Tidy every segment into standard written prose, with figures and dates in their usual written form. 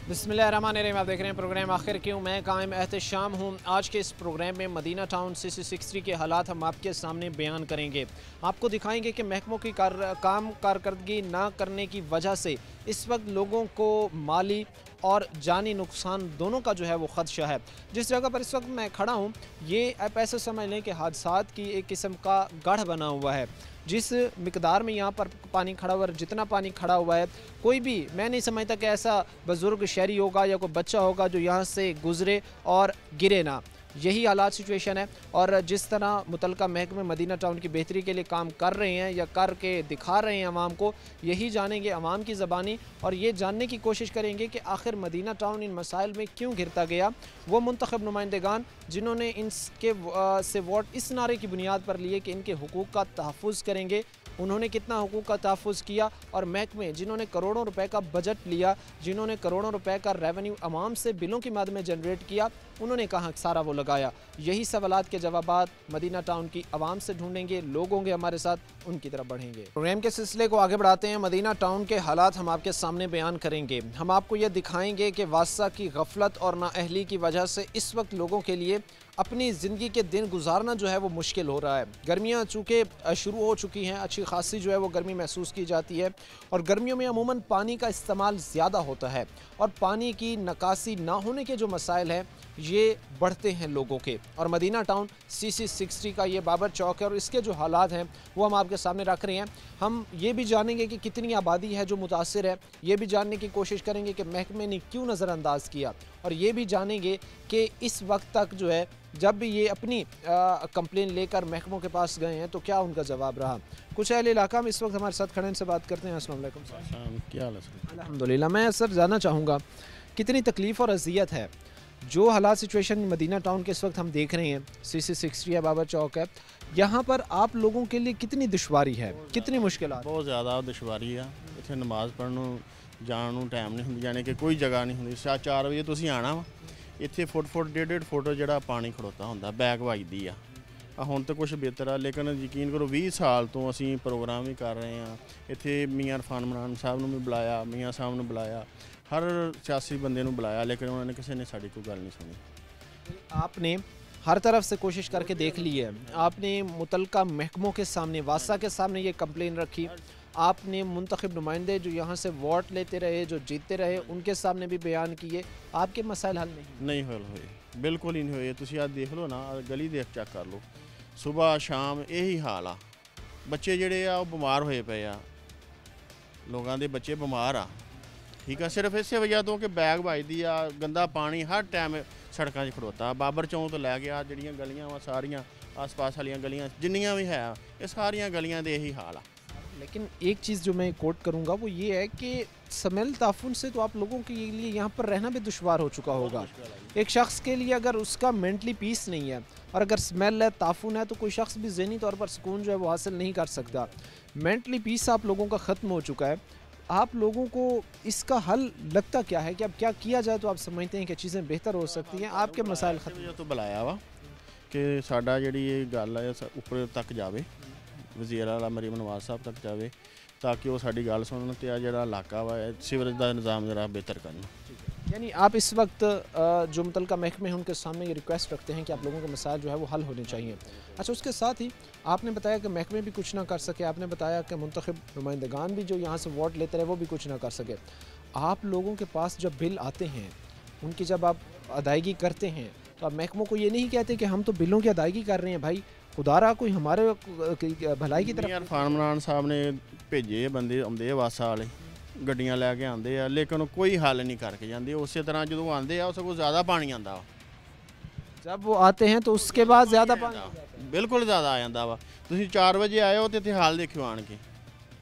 बिस्मिल्लाहिर्रहमानिर्रहीम। आप देख रहे हैं प्रोग्राम आखिर क्यों। मैं कायम एहतशाम हूँ। आज के इस प्रोग्राम में मदीना टाउन CC63 के हालात हम आपके सामने बयान करेंगे। आपको दिखाएंगे कि महकमों की कारकर्दगी ना करने की वजह से इस वक्त लोगों को माली और जानी नुकसान दोनों का जो है वो ख़दशा है। जिस जगह पर इस वक्त मैं खड़ा हूँ, ये आप ऐसे समझ लें कि हादसात की एक किस्म का गढ़ बना हुआ है। जिस मिकदार में यहाँ पर पानी खड़ा हुआ है, जितना पानी खड़ा हुआ है, कोई भी मैं नहीं समझता कि ऐसा बुज़ुर्ग शहरी होगा या कोई बच्चा होगा जो यहाँ से गुज़रे और गिरे ना। यही हालात सिचुएशन है। और जिस तरह मुतलका महकमे मदीना टाउन की बेहतरी के लिए काम कर रहे हैं या करके दिखा रहे हैं अवाम को, यही जानेंगे अवाम की ज़बानी और ये जानने की कोशिश करेंगे कि आखिर मदीना टाउन इन मसाइल में क्यों घिरता गया। वो मुंतखब नुमाइंदेगान जिन्होंने इनके से वोट इस नारे की बुनियाद पर लिए कि इनके हुकूक का तहफ़्फ़ुज़ करेंगे, उन्होंने कितना हुकूक का तहफ़्फ़ुज़ किया। और महकमे जिन्होंने करोड़ों रुपए का बजट लिया, जिन्होंने करोड़ों रुपए का रेवेन्यू अवाम से बिलों की मद में जनरेट किया, उन्होंने कहाँ सारा वो लगाया। यही सवालात के जवाबात मदीना टाउन की आवाम से ढूंढेंगे, लोग होंगे हमारे साथ, उनकी तरफ बढ़ेंगे। प्रोग्राम के सिलसिले को आगे बढ़ाते हैं। मदीना टाउन के हालात हम आपके सामने बयान करेंगे। हम आपको ये दिखाएंगे कि वासा की गफलत और नाअहली की वजह से इस वक्त लोगों के लिए अपनी ज़िंदगी के दिन गुजारना जो है वो मुश्किल हो रहा है। गर्मियाँ चूँकि शुरू हो चुकी हैं, अच्छी खासी जो है वो गर्मी महसूस की जाती है और गर्मियों में अमूमन पानी का इस्तेमाल ज़्यादा होता है और पानी की निकासी ना होने के जो मसाइल हैं ये बढ़ते हैं लोगों के। और मदीना टाउन CC60 का ये बाबर चौक है और इसके जो हालात हैं वो हम आपके सामने रख रहे हैं। हम ये भी जानेंगे कि कितनी आबादी है जो मुतासिर है, ये भी जानने की कोशिश करेंगे कि महकमे ने क्यों नज़रअंदाज किया, और ये भी जानेंगे कि इस वक्त तक जो है जब भी ये अपनी कंप्लेन लेकर महकमों के पास गए हैं तो क्या उनका जवाब रहा। कुछ अहले इलाका में इस वक्त हमारे साथ खड़े हैं, इनसे बात करते हैं। अस्सलाम वालेकुम सर, क्या हाल है सर? अल्हम्दुलिल्लाह। मैं सर जानना चाहूँगा कितनी तकलीफ़ और अजियत है जो हालात सिचुएशन मदीना टाउन के इस वक्त हम देख रहे हैं। CC60 है, बाबर चौक है, यहाँ पर आप लोगों के लिए कितनी दुश्वारी है, कितनी मुश्किल? बहुत ज़्यादा दुश्वारी है। इतने नमाज पढ़ने जाने ਨੂੰ टाइम नहीं होंगी, जाने कि कोई जगह नहीं होंगी। 4 वजे तुसीं आना वा, इत्थे फुट 1.5 फुट ਜਿਹੜਾ पानी खड़ोता ਹੁੰਦਾ, बैग ਵੱਜਦੀ ਆ। ਹੁਣ ਤਾਂ ਕੁਝ ਬਿਹਤਰ ਆ, ਲੇਕਿਨ ਯਕੀਨ ਕਰੋ 20 ਸਾਲ ਤੋਂ ਅਸੀਂ ਪ੍ਰੋਗਰਾਮ ਵੀ ਕਰ ਰਹੇ ਹਾਂ। ਇੱਥੇ ਮੀਆਂ ਇਰਫਾਨ ਮਨਾਨ ਸਾਹਿਬ ਨੂੰ ਵੀ ਬੁਲਾਇਆ, ਮੀਆਂ ਸਾਹਿਬ ਨੂੰ ਬੁਲਾਇਆ, हर सियासी बंदे ਨੂੰ बुलाया, लेकिन उन्होंने किसी ने साड़ी कोई गल नहीं सुनी। आपने हर तरफ से कोशिश करके देख ली है, आपने मुतलका महकमों के सामने, वासा के सामने ये कंप्लेन रखी, आपने मुंतखब नुमाइंदे जो यहाँ से वोट लेते रहे, जो जीतते रहे, उनके सामने भी बयान किए, आपके मसाइल हल नहीं हल हुए, बिल्कुल ही नहीं हुए। तुसीं आज देख लो ना, गली देख चेक कर लो, सुबह शाम यही हाल आ। बच्चे जिहड़े आ बीमार होए पे आ, लोगों के बच्चे बीमार आ, ठीक है, सिर्फ इस वजह तो कि बैग ਵੱਜਦੀ ਆ, गंदा पानी हर टाइम सड़कों 'ਚ खड़ोता। बाबर चौक तो लै गया ਜਿਹੜੀਆਂ गलियां वा सारियां आस पास वाली गलियां जिन्नियां भी है, ये सारियां गलियां दे यही हाल आ। लेकिन एक चीज़ जो मैं कोट करूँगा वो ये है कि स्मेल ताफुन से तो आप लोगों के लिए यहाँ पर रहना भी दुश्वार हो चुका होगा। एक शख्स के लिए अगर उसका मेंटली पीस नहीं है और अगर स्मेल है, ताफुन है, तो कोई शख्स भी ज़हनी तौर पर सुकून जो है वो हासिल नहीं कर सकता। मेंटली पीस आप लोगों का ख़त्म हो चुका है। आप लोगों को इसका हल लगता क्या है कि अब क्या किया जाए तो आप समझते हैं कि चीज़ें बेहतर हो सकती हैं, आपके मसाइल ख़त्म? तो बुलाया वा कि साडा जिहड़ी ये गल है उपर तक जाए, वज़ीर आला मरीम नवाज साहब तक जाए, ताकि वो साडी गल सुनन ते आ जिहड़ा इलाका वा सीवरेज का निज़ाम जरा बेहतर करन। यानी आप इस वक्त जो मुतलका महकमे हैं उनके सामने ये रिक्वेस्ट रखते हैं कि आप लोगों के मसाइल जो है वो हल होने चाहिए। अच्छा, उसके साथ ही आपने बताया कि महकमे भी कुछ ना कर सके, आपने बताया कि मुंतखब नुमाइंदगान भी जो यहाँ से वोट लेते रहे वो भी कुछ ना कर सके। आप लोगों के पास जब बिल आते हैं, उनकी जब आप अदायगी करते हैं, तो आप महकमों को ये नहीं कहते कि हम तो बिलों की अदायगी कर रहे हैं, भाई खुदारा कोई हमारे भलाई की तरफ? इरफान मनान साहब ने भेजे बंदे आते वासा वाले, गड्डियां लैके आते हैं, लेकिन कोई हल नहीं करके जाते। उस तरह जो आते हैं उसको ज़्यादा पानी आता, जब वो आते हैं तो उसके बाद ज़्यादा पानी बिल्कुल ज़्यादा आ जाता वा। तुसीं 4 वजे आए हो तो इत्थे हाल देखियो आन के,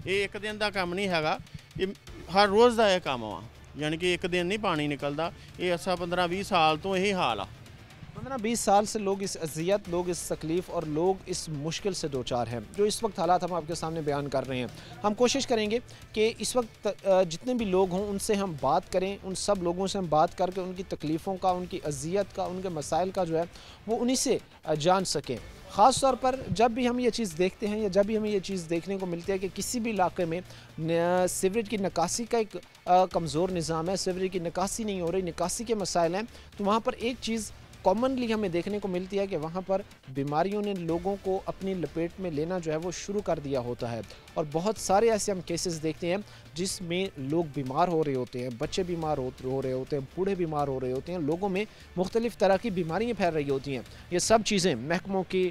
ये एक दिन का काम नहीं हैगा, ये हर रोज़ का यह काम वा, यानी कि एक दिन नहीं पानी निकलता। ये ऐसा 15-20 साल तो यही हाल आ। 15-20 साल से लोग इस अजियत, लोग इस तकलीफ़ और लोग इस मुश्किल से दो चार हैं। जो इस वक्त हालात हम आपके सामने बयान कर रहे हैं, हम कोशिश करेंगे कि इस वक्त जितने भी लोग हों उनसे हम बात करें, उन सब लोगों से हम बात करके उनकी तकलीफ़ों का, उनकी अजियत का, उनके मसाइल का जो है वो उन्हीं से जान सकें। ख़ास तौर पर जब भी हम ये चीज़ देखते हैं या जब भी हमें ये चीज़ देखने को मिलती है कि किसी भी इलाके में सीवरेज की निकासी का एक कमज़ोर निज़ाम है, सीवरेज की निकासी नहीं हो रही, निकासी के मसाइल हैं, तो वहाँ पर एक चीज़ कॉमनली हमें देखने को मिलती है कि वहाँ पर बीमारियों ने लोगों को अपनी लपेट में लेना जो है वो शुरू कर दिया होता है। और बहुत सारे ऐसे हम केसेस देखते हैं जिसमें लोग बीमार हो रहे होते हैं, बच्चे बीमार हो रहे होते हैं, बूढ़े बीमार हो रहे होते हैं, लोगों में मुख्तलिफ़ तरह की बीमारियाँ फैल रही होती हैं। ये सब चीज़ें महकमों की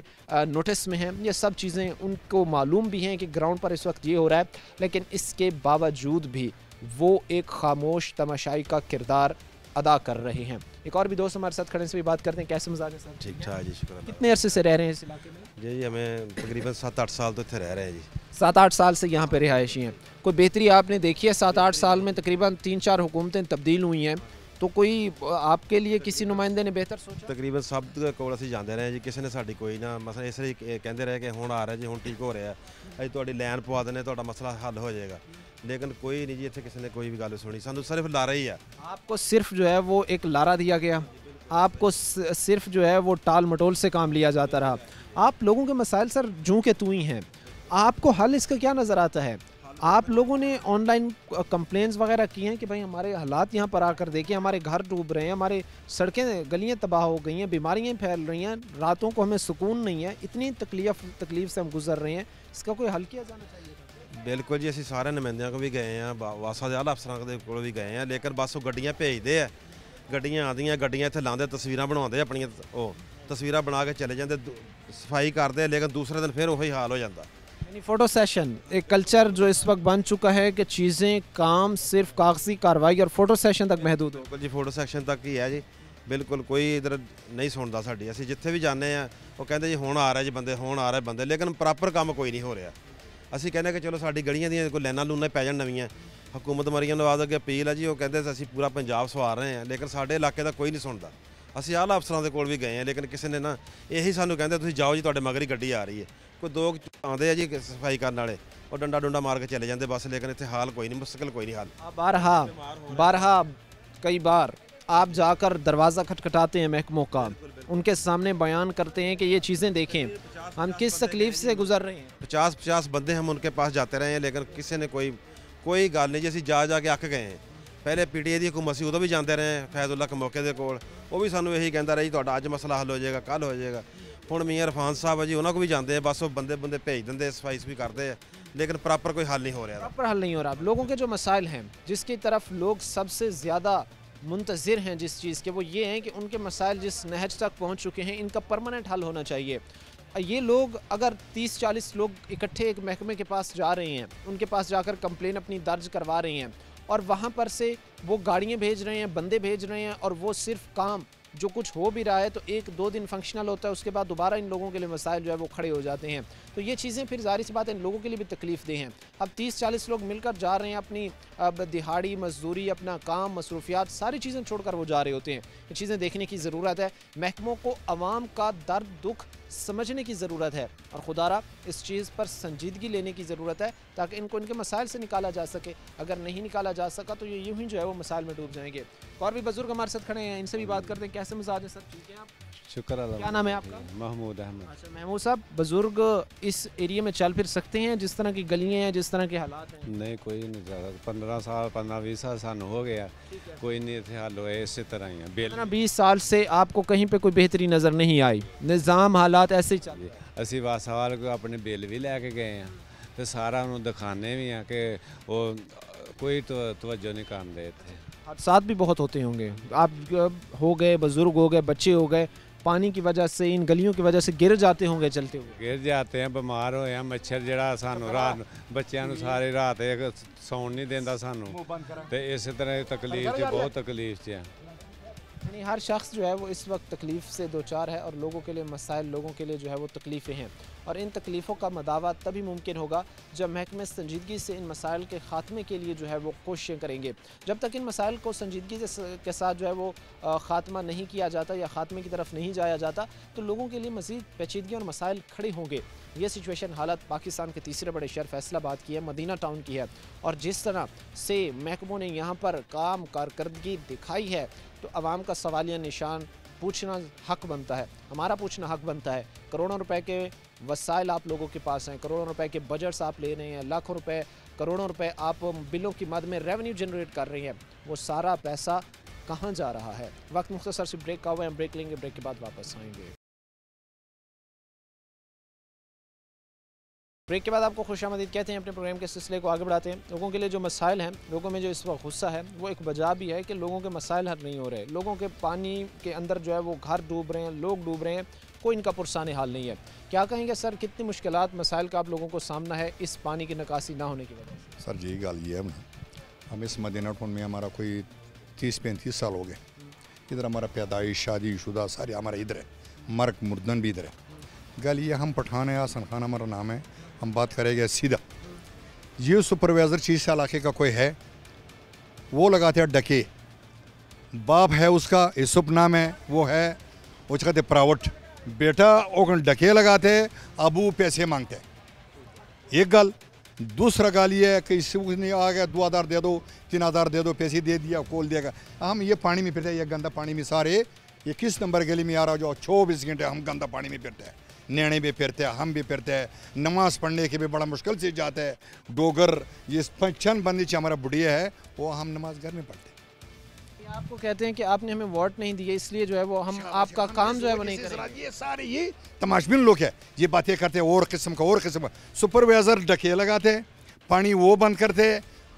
नोटिस में हैं, ये सब चीज़ें उनको मालूम भी हैं कि ग्राउंड पर इस वक्त ये हो रहा है, लेकिन इसके बावजूद भी वो एक खामोश तमाशाई का किरदार अदा कर रहे हैं। एक और भी दोस्त हमारे साथ खड़े से भी बात करते हैं। कैसे मजाज है सर? ठीक ठाक जी, शुक्र कितने अरसे से रह रहे हैं इस इलाके में? जी हमें तकरीबन 7-8 साल तो इतने रह रहे हैं जी। 7-8 साल से यहाँ पे रिहायशी हैं। कोई बेहतरी आपने देखी है? 7-8 साल में तकरीबन 3-4 हुकूमतें तब्दील हुई हैं, तो कोई आपके लिए किसी नुमाइंदे ने बेहतर सोचा? तकरीबन सब ਦੇ ਕੋਲ ਅਸੀਂ ਜਾਂਦੇ ਰਹੇ ਜੀ, ਕਿਸੇ ਨੇ ਸਾਡੀ ਕੋਈ ਨਾ ਮਸਲਾ ਇਸ ਲਈ ਕਹਿੰਦੇ ਰਹੇ ਕਿ ਹੁਣ ਆ ਰਿਹਾ ਜੀ, ਹੁਣ ਠੀਕ ਹੋ ਰਿਹਾ, ਅਸੀਂ ਤੁਹਾਡੀ ਲਾਈਨ ਪਵਾ ਦਿੰਦੇ, ਤੁਹਾਡਾ ਮਸਲਾ ਹੱਲ ਹੋ ਜਾਏਗਾ, लेकिन कोई नहीं जी, इतने किसी ने कोई भी गल सुनी, सानू सिर्फ लारा ही है। आपको सिर्फ जो है वो एक लारा दिया गया, आपको सिर्फ जो है वो टाल मटोल से काम लिया जाता रहा। आप लोगों के मसाइल सर जूं के तू ही हैं, आपको हल इसका क्या नज़र आता है? आप लोगों ने ऑनलाइन कंप्लेंट्स वगैरह की हैं कि भाई हमारे हालात यहाँ पर आकर देखिए, हमारे घर डूब रहे हैं, हमारे सड़कें गलियाँ तबाह हो गई हैं, बीमारियाँ फैल रही हैं, रातों को हमें सुकून नहीं है, इतनी तकलीफ से हम गुजर रहे हैं, इसका कोई हल किया जाना चाहिए? बिल्कुल जी, ਅਸੀਂ ਸਾਰੇ ਨੁਮਾਇੰਦਿਆਂ ਕੋਲ ਵੀ ਗਏ ਆ, ਵਾਸਾ ਦੇ ਆਲਾ ਅਫਸਰਾਂ ਦੇ ਕੋਲ ਵੀ ਗਏ ਆ, ਲੇਕਿਨ ਬਸ ਉਹ ਗੱਡੀਆਂ ਭੇਜਦੇ ਆ, ਗੱਡੀਆਂ ਆਉਂਦੀਆਂ, ਗੱਡੀਆਂ ਇੱਥੇ ਲਾਉਂਦੇ, ਤਸਵੀਰਾਂ ਬਣਾਉਂਦੇ ਆਪਣੀਆਂ, ਉਹ ਤਸਵੀਰਾਂ ਬਣਾ ਕੇ ਚਲੇ ਜਾਂਦੇ, ਸਫਾਈ ਕਰਦੇ, ਲੇਕਿन दूसरे दिन फिर वही हाल हो जाता। यानी फ़ोटो सेशन एक कल्चर जो इस वक्त बन चुका है कि चीज़ें काम सिर्फ कागजी कार्रवाई और फ़ोटो सेशन तक महदूद हो। बिल्कुल जी, फोटो सैक्शन तक ही है जी, बिल्कुल कोई इधर नहीं सुनता साडी। ਅਸੀਂ ਜਿੱਥੇ ਵੀ ਜਾਂਦੇ ਆ ਉਹ ਕਹਿੰਦੇ ਜੀ ਹੁਣ ਆ ਰਿਹਾ ਜੀ ਬੰਦੇ, ਹੁਣ ਆ ਰਹੇ ਬੰਦੇ, ਲੇਕਿਨ ਪ੍ਰੋਪਰ ਕੰਮ ਕੋਈ ਨਹੀਂ ਹੋ ਰਿਹਾ। ਅਸੀਂ ਕਹਿੰਦੇ ਕਿ ਚਲੋ ਸਾਡੀ ਗਲੀਆਂ ਦੀਆਂ ਕੋਈ ਲਾਈਨਾਂ ਲੂਨਾਂ ਪੈ ਜਾਣ ਨਵੀਆਂ, ਹਕੂਮਤ ਮਰੀਆਂ ਨਵਾਜ਼ ਅੱਗੇ ਅਪੀਲ ਹੈ ਜੀ, ਉਹ ਕਹਿੰਦੇ ਅਸੀਂ ਪੂਰਾ ਪੰਜਾਬ ਸਵਾਰ ਰਹੇ ਹਾਂ, ਲੇਕਿਨ ਸਾਡੇ ਇਲਾਕੇ ਦਾ ਕੋਈ ਨਹੀਂ ਸੁਣਦਾ। ਅਸੀਂ ਆਲਾ ਅਫਸਰਾਂ ਦੇ ਕੋਲ ਵੀ ਗਏ ਹਾਂ, ਲੇਕਿਨ ਕਿਸੇ ਨੇ ਨਾ ਇਹੀ ਸਾਨੂੰ ਕਹਿੰਦੇ ਤੁਸੀਂ ਜਾਓ ਜੀ, ਤੁਹਾਡੇ ਮਗਰ ਹੀ ਗੱਡੀ ਆ ਰਹੀ ਹੈ। ਕੋਈ ਦੋ ਆਉਂਦੇ ਆ ਜੀ ਸਫਾਈ ਕਰਨ ਵਾਲੇ, ਉਹ ਡੰਡਾ ਡੁੰਡਾ ਮਾਰ ਕੇ ਚਲੇ ਜਾਂਦੇ ਬਸ, ਲੇਕਿन ਇੱਥੇ हाल कोई नहीं, मुश्किल कोई नहीं हाल। बारहा कई बार आप जाकर दरवाज़ा खटखटाते हैं महकमों का, उनके सामने बयान करते हैं कि ये चीज़ें देखें, हम किस तकलीफ़ से गुजर रहे हैं। 50 बंदे हम उनके पास जाते रहे हैं, लेकिन किसी ने कोई गल नहीं जी। ਅਸੀਂ ਜਾ ਕੇ ਅੱਕ ਗਏ हैं। ਪਹਿਲੇ ਪੀਟੀਏ ਦੀ ਹਕੂਮਤ ਸੀ, ਉਦੋਂ ਵੀ ਜਾਂਦੇ ਰਹੇ, ਫੈਜ਼ੁੱਲਾ ਮੌਕੇ ਦੇ ਕੋਲ, ਉਹ ਵੀ ਸਾਨੂੰ ਇਹੀ ਕਹਿੰਦਾ ਰਿਹਾ ਜੀ ਤੁਹਾਡਾ ਅੱਜ ਮਸਲਾ ਹੱਲ ਹੋ ਜਾਏਗਾ, ਕੱਲ ਹੋ ਜਾਏਗਾ। ਹੁਣ ਮੀਆਂ ਇਰਫਾਨ ਸਾਹਿਬ ਹੈ ਜੀ, ਉਹਨਾਂ ਕੋਲ ਵੀ ਜਾਂਦੇ ਆ, ਬਸ ਉਹ ਬੰਦੇ ਭੇਜ ਦਿੰਦੇ, ਸਫਾਈ ਵੀ ਕਰਦੇ ਆ, लेकिन प्रॉपर कोई हल नहीं हो रहा। प्रॉपर हल नहीं हो रहा। लोगों के जो मसाइल हैं जिसकी तरफ लोग सबसे ज़्यादा मुंतज़िर हैं जिस चीज़ के, वो ये हैं कि उनके मसाइल जिस नहज तक पहुँच चुके हैं, इनका परमानेंट हल होना चाहिए। ये लोग अगर 30-40 लोग इकट्ठे एक महकमे के पास जा रहे हैं, उनके पास जाकर कंप्लेन अपनी दर्ज करवा रहे हैं, और वहाँ पर से वो गाड़ियाँ भेज रहे हैं, बंदे भेज रहे हैं, और वो सिर्फ काम जो कुछ हो भी रहा है तो 1-2 दिन फंक्शनल होता है, उसके बाद दोबारा इन लोगों के लिए मसाइल जो है वो खड़े हो जाते हैं। तो ये चीज़ें फिर ज़ाहिर सी बात है इन लोगों के लिए भी तकलीफ़ दे हैं। अब 30-40 लोग मिलकर जा रहे हैं, अपनी दिहाड़ी मजदूरी, अपना काम, मसरूफियात, सारी चीज़ें छोड़कर वो जा रहे होते हैं। ये चीज़ें देखने की ज़रूरत है। महकमों को आवाम का दर्द दुख समझने की ज़रूरत है, और खुदारा इस चीज़ पर संजीदगी लेने की ज़रूरत है ताकि इनको इनके मसाइल से निकाला जा सके। अगर नहीं निकाला जा सका तो ये यूँ ही जो है वो मसाइल में डूब जाएंगे। और भी बुजुर्ग हमारे साथ खड़े हैं, इनसे भी बात करते हैं। कैसे मिजाज है सर? ठीक है आप? शुक्र अल्लाह। क्या नाम है आपका? महमूद अहमद। अच्छा महमूद साहब, बुजुर्ग इस एरिया में चल फिर सकते हैं जिस तरह की गलियाँ हैं, जिस तरह के हालात हैं? नहीं, कोई नहीं ज़्यादा, 15-20 साल सानू हो गया, कोई नहीं इतने हल हुए, इसी तरह ही है। 15-20 साल से आपको कहीं पे कोई बेहतरी नज़र नहीं आई, निज़ाम हालात ऐसे ही चल रहे? ਅਸੀਂ ਵਾਸਾਵਾਲ को अपने बिल भी लैके गए हैं, तो सारा उन्होंने दिखाने भी हैं कि वो कोई तवज्जो नहीं करते थे। हादसात भी बहुत होते होंगे, आप हो गए, बुजुर्ग हो गए, बच्चे हो गए, पानी की वजह से, इन गलियों की वजह से गिर जाते होंगे चलते हुए? गिर जाते हैं, बीमार होए हैं, मच्छर जड़ा सानू रात बच्चों सारी रात एक सौन नहीं देता सानू, तो इस तरह तकलीफ च बहुत तकलीफ च है। यानी हर शख्स जो है वो इस वक्त तकलीफ़ से दो चार है, और लोगों के लिए मसाइल, लोगों के लिए जो है वो तकलीफ़ें हैं, और इन तकलीफ़ों का मदावा तभी मुमकिन होगा जब महकमे संजीदगी से इन मसाइल के ख़ात्मे के लिए जो है वो कोशिशें करेंगे। जब तक इन मसाइल को संजीदगी के साथ जो है वो ख़ात्मा नहीं किया जाता या ख़ात्मे की तरफ नहीं जाया जाता, तो लोगों के लिए मज़ीद पेचीदगी और मसाइल खड़े होंगे। ये सिचुएशन हालत पाकिस्तान के तीसरे बड़े शहर फैसलाबाद की है, मदीना टाउन की है, और जिस तरह से महकमों ने यहाँ पर काम कारकर्दगी दिखाई है, तो आवाम का सवालिया निशान पूछना हक बनता है, हमारा पूछना हक बनता है। करोड़ों रुपए के वसाइल आप लोगों के पास हैं, करोड़ों रुपए के बजट्स आप ले रहे हैं, लाखों रुपए करोड़ों रुपए आप बिलों की मद में रेवेन्यू जनरेट कर रही हैं, वो सारा पैसा कहाँ जा रहा है? वक्त मुख्तसर से ब्रेक का हुआ है, हम ब्रेक लेंगे, ब्रेक के बाद वापस आएंगे। ब्रेक के बाद आपको खुशामदीद कहते हैं। अपने प्रोग्राम के सिलसिले को आगे बढ़ाते हैं। लोगों के लिए जो मसाइल हैं, लोगों में जो इस वक्त गुस्सा है, वो एक वजह भी है कि लोगों के मसाइल हल नहीं हो रहे। लोगों के पानी के अंदर जो है वो घर डूब रहे हैं, लोग डूब रहे हैं, कोई इनका पुरसाने हाल नहीं है। क्या कहेंगे सर, कितनी मुश्किलात मसाइल का आप लोगों को सामना है इस पानी की निकासी ना होने की वजह से? सर जी गल ये है, हम इस मदीना टाउन में हमारा कोई 30-35 साल हो गए। इधर हमारा पैदाइश, शादी शुदा सारे हमारा इधर है, मर्क मुर्दन भी इधर है। गल ये, हम पठान है, हसन खान हमारा नाम है, हम बात करेंगे सीधा। ये सुपरवाइज़र चीज़ इलाके का कोई है, वो लगाते हैं डके, बाप है उसका यूसुफ नाम है, वो है वो कहते प्राइवेट बेटा, वो डके लगाते, अबू पैसे मांगते। एक गल। दूसरा गाल ये है कि इसने आ गया 2000 दे दो, 3000 दे दो, पैसे दे दिया, खोल दिया। हम ये पानी में फिरते हैं, ये गंदा पानी में सारे, ये किस नंबर गली में आ रहा जो 24 घंटे हम गंदा पानी में फिरते हैं। नैने भी फिरते हैं, हम भी फिरते हैं, नमाज पढ़ने के भी बड़ा मुश्किल से जाते हैं। डोगर ये पंचन बंदी हमारा बुढ़िया है, वो हम नमाज घर में पढ़ते हैं। आपको कहते हैं कि आपने हमें वोट नहीं दिए, इसलिए जो है वो हम आपका काम जो है वो नहीं करेंगे। ये सारे ये तमाशबीन लोग हैं, ये बातें करते हैं और किस्म का और किस्म का। सुपरवाइज़र डके लगाते, पानी वो बंद करते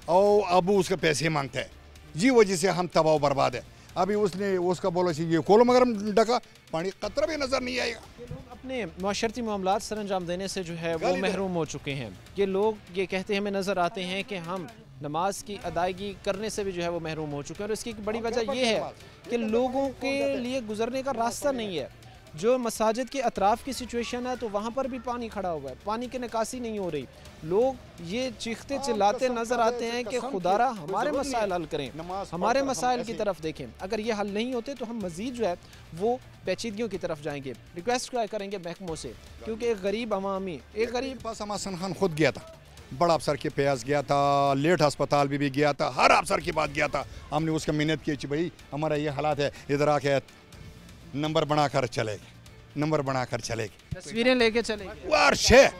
और अब उसके पैसे मांगते हैं, जी वजह से हम तबाह बर्बाद है। अभी उसने उसका बोला ये खोलो, मगर हम डका पानी कतरा भी नज़र नहीं आएगा। ये लोग अपने माशरती मामलात सर अंजाम देने से जो है वो महरूम हो चुके हैं। ये लोग ये कहते हैं, हमें नज़र आते हैं कि हम नमाज की अदायगी करने से भी जो है वो महरूम हो चुके हैं। और इसकी एक बड़ी वजह ये है कि लोगों के लिए गुजरने का रास्ता नहीं है। जो मसाजिद के अतराफ़ की सिचुएशन है, तो वहाँ पर भी पानी खड़ा हुआ है, पानी की निकासी नहीं हो रही। लोग ये चीखते चिल्लाते नज़र आते हैं कि खुदारा हमारे मसाइल हल करें, हमारे मसाइल की तरफ देखें। अगर ये हल नहीं होते तो हम मज़ीद जो है वो पेचीदगियों की तरफ जाएंगे। रिक्वेस्ट क्या करेंगे महकमों से, क्योंकि एक गरीब अवामी, एक गरीब पास हम हसन खान खुद गया था, बड़ा अफसर के पास गया था, लेट अस्पताल भी गया था, हर अफसर के पास गया था। हमने उसका मिन्नत की, भाई हमारा ये हालात है, इधर आके नंबर बनाकर चलेगी, नंबर बनाकर चलेगी, तस्वीरें लेके चलेगी। वर्ष है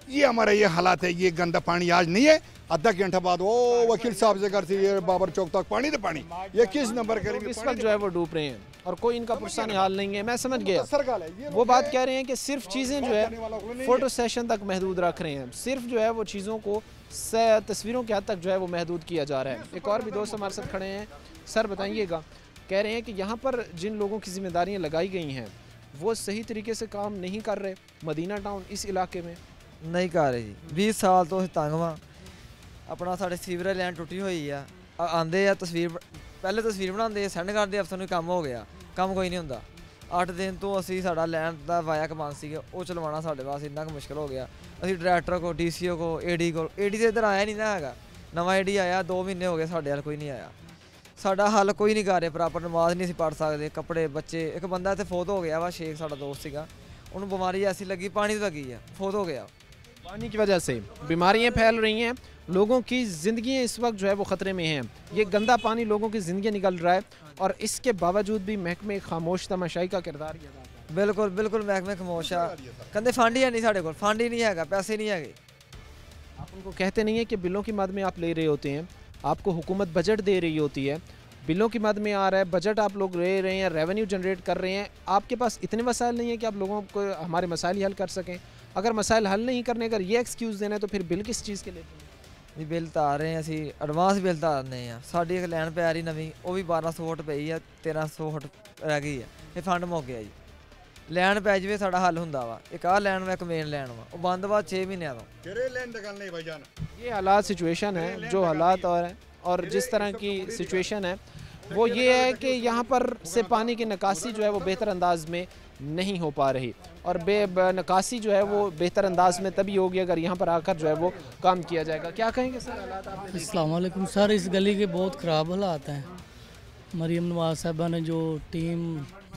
ये हमारा ये हालात है। ये गंदा पानी आज नहीं है, आधा घंटा बाद वो वकील साहब से घर से ये बाबर चौक तक पानी तो पानी, ये किस नंबर करेंगे? इस वक्त जो है वो डूब रहे हैं और कोई इनका पुरसाने हाल नहीं है। मैं समझ गया, वो बात कह रहे हैं कि सिर्फ चीज़ें जो है फोटो सेशन तक महदूद रख रहे हैं, सिर्फ जो है वो चीज़ों को तस्वीरों के हद तक जो है वो महदूद किया जा रहा है। एक और भी दोस्त हमारे साथ खड़े हैं। सर बताइएगा, कह रहे हैं कि यहाँ पर जिन लोगों की जिम्मेदारियाँ लगाई गई हैं वो सही तरीके से काम नहीं कर रहे। मदीना टाउन इस इलाके में नहीं कर रहे जी, 20 साल तो तंग वा। अपना साढ़े सीवरेज लाइन टुटी हुई है, आंदे आ तस्वीर, पहले तस्वीर बनाते सेंड करते, अफसर ਨੂੰ ਕੰਮ ਹੋ ਗਿਆ, ਕੰਮ ਕੋਈ ਨਹੀਂ ਹੁੰਦਾ। 8 ਦਿਨ ਤੋਂ ਅਸੀਂ ਸਾਡਾ ਲੈਣ ਦਾ ਵਾਇਆ ਕਮਾਨ ਸੀਗਾ, ਉਹ ਚਲਵਾਉਣਾ ਸਾਡੇ ਵਾਸਤੇ ਇੰਨਾ ਕੁ ਮੁਸ਼ਕਿਲ ਹੋ ਗਿਆ। ਅਸੀਂ ਡਾਇਰੈਕਟਰ ਕੋ, ਡੀਸੀਓ ਕੋ, ਏਡੀ ਕੋ, ਏਡੀ ਤੇ ਇੱਧਰ ਆਇਆ ਨਹੀਂ ਨਾ ਹੈਗਾ, ਨਵਾਂ ਏਡੀ ਆਇਆ 2 ਮਹੀਨੇ ਹੋ ਗਏ, ਸਾਡੇ ਹਾਲ ਕੋਈ ਨਹੀਂ ਆਇਆ। ਸਾਡਾ ਹੱਲ ਕੋਈ ਨਹੀਂ ਕਰ ਰਿਹਾ, ਪ੍ਰੋਪਰ ਨਮਾਜ਼ ਨਹੀਂ ਅਸੀਂ ਪੜ੍ਹ ਸਕਦੇ, ਕੱਪੜੇ ਬੱਚੇ। ਇੱਕ ਬੰਦਾ ਇੱਥੇ ਫੌਤ ਹੋ ਗਿਆ ਵਾ, ਸ਼ੇਖ ਸਾਡਾ ਦੋਸਤ ਸੀਗਾ, ਉਹਨੂੰ ਬਿਮਾਰੀ ਐਸੀ ਲੱਗੀ, ਪਾਣੀ ਤੋਂ ਲੱਗੀ ਆ, ਫੌਤ ਹੋ ਗਿਆ। पानी की वजह से बीमारियां फैल रही हैं, लोगों की ज़िंदगी इस वक्त जो है वो ख़तरे में हैं। ये गंदा पानी लोगों की ज़िंदगी निकल रहा है और इसके बावजूद भी महकमे खामोश तमाशाई का किरदार अदा कर रहा है। बिल्कुल बिल्कुल महकमे खामोश आ, कहते फंड ही है नहीं, साढ़े को फंड ही नहीं है, पैसे नहीं है। आप उनको कहते नहीं है कि बिलों की मद में आप ले रहे होते हैं, आपको हुकूमत बजट दे रही होती है, बिलों की मद में आ रहा है, बजट आप लोग ले रहे हैं, रेवेन्यू जनरेट कर रहे हैं, आपके पास इतने वसाइल नहीं है कि आप लोगों को हमारे मसाइल ही हल कर सकें। अगर मसाइल हल नहीं करने, अगर ये एक्सक्यूज़ देना है तो फिर बिल किस चीज़ के लिए? जी बिल तार रहे हैं, असी एडवांस बिल तारने हैं। साड़ी एक लैन पै रही नवीं, वो भी 1200 फुट पई है, 1300 फुट रह गई है, ये फंड मुक गया जी। लैन पै जाए साड़ा हल हुंदा वा। एक आ लैन वा, एक मेन लैन वा, वो बंद वा 6 महीनों तो। ये हालात सिचुएशन है, जो हालात और जिस तरह की सिचुएशन है वो ये है कि यहाँ पर से पानी की निकासी जो है वो बेहतर अंदाज में नहीं हो पा रही, और निकासी जो है वो बेहतर अंदाज में तभी होगी अगर यहाँ पर आकर जो है वो काम किया जाएगा। क्या कहेंगे सर हालात आपने? अस्सलाम वालेकुम सर, इस गली के बहुत ख़राब हालात हैं। मरीम नवाज साहबा ने जो टीम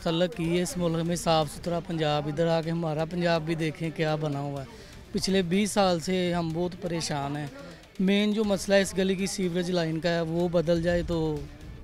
तल्लक की है इस मुल्क में, साफ़ सुथरा पंजाब, इधर आके हमारा पंजाब भी देखें क्या बना हुआ है। पिछले 20 साल से हम बहुत परेशान हैं। मेन जो मसला इस गली की सीवरेज लाइन का है वो बदल जाए तो